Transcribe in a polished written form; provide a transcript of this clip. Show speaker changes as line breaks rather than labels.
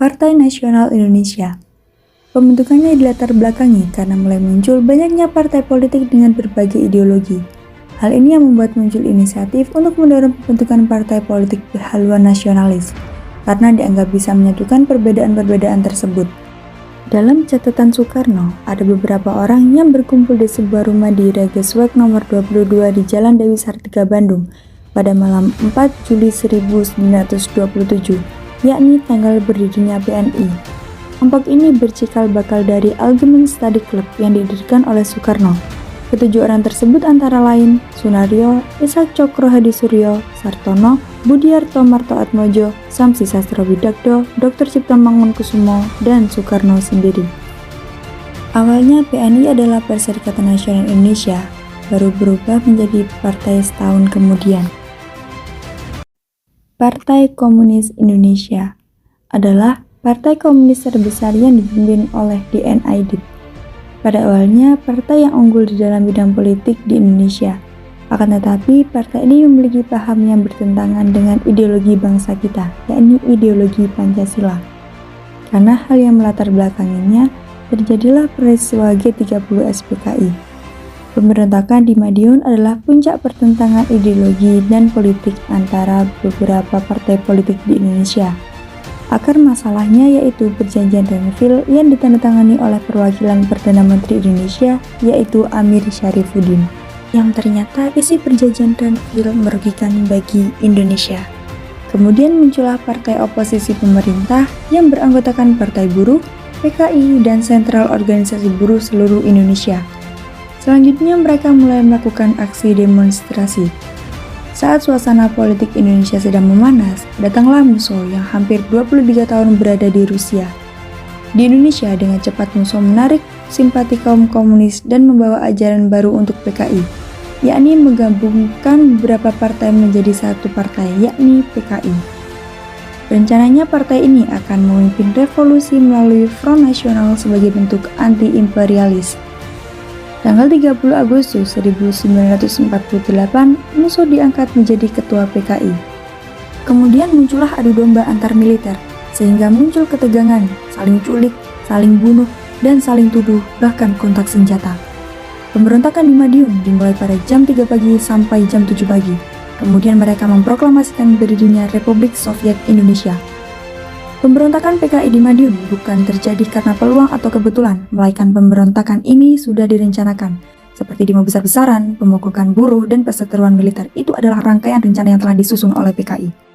Partai Nasional Indonesia. Pembentukannya dilatar belakangi karena mulai muncul banyaknya partai politik dengan berbagai ideologi. Hal ini yang membuat muncul inisiatif untuk mendorong pembentukan partai politik berhaluan nasionalis, karena dianggap bisa menyatukan perbedaan-perbedaan tersebut. Dalam catatan Soekarno, ada beberapa orang yang berkumpul di sebuah rumah di Regesweg nomor 22 di Jalan Dewi Sartika, Bandung, pada malam 4 Juli 1927. Yakni tanggal berdirinya PNI. Kelompok ini bercikal bakal dari Algemeen Study Club yang didirikan oleh Soekarno. Ketujuh orang tersebut antara lain Sunaryo, Ishak Cokro Hadisuryo, Sartono, Budiarto Martoatmojo, Samsi Sastrawidagdo, Dr. Cipto Mangunkusumo, dan Soekarno sendiri. Awalnya PNI adalah Perserikatan Nasional Indonesia, baru berubah menjadi partai setahun kemudian. Partai Komunis Indonesia adalah partai komunis terbesar yang dipimpin oleh DNID. Pada awalnya, partai yang unggul di dalam bidang politik di Indonesia. Akan tetapi, partai ini memiliki paham yang bertentangan dengan ideologi bangsa kita, yakni ideologi Pancasila. Karena hal yang melatar belakanginya, terjadilah peristiwa G30 SPKI. Pemberontakan di Madiun adalah puncak pertentangan ideologi dan politik antara beberapa partai politik di Indonesia. Akar masalahnya yaitu perjanjian Renville yang ditandatangani oleh perwakilan Perdana Menteri Indonesia, yaitu Amir Syarifuddin, yang ternyata isi perjanjian Renville merugikan bagi Indonesia. Kemudian muncullah partai oposisi pemerintah yang beranggotakan Partai Buruh, PKI, dan Sentral Organisasi Buruh seluruh Indonesia. Selanjutnya mereka mulai melakukan aksi demonstrasi. Saat suasana politik Indonesia sedang memanas, datanglah Musso yang hampir 23 tahun berada di Rusia. Di Indonesia dengan cepat Musso menarik simpati kaum komunis dan membawa ajaran baru untuk PKI, yakni menggabungkan beberapa partai menjadi satu partai, yakni PKI. Rencananya partai ini akan memimpin revolusi melalui Front Nasional sebagai bentuk anti-imperialis. Tanggal 30 Agustus 1948, Musso diangkat menjadi ketua PKI. Kemudian muncullah adu domba antar militer, sehingga muncul ketegangan, saling culik, saling bunuh, dan saling tuduh, bahkan kontak senjata. Pemberontakan di Madiun dimulai pada jam 3 pagi sampai jam 7 pagi. Kemudian mereka memproklamasikan berdirinya Republik Soviet Indonesia. Pemberontakan PKI di Madiun bukan terjadi karena peluang atau kebetulan, melainkan pemberontakan ini sudah direncanakan. Seperti demo besar-besaran, pemogokan buruh, dan perseteruan militer itu adalah rangkaian rencana yang telah disusun oleh PKI.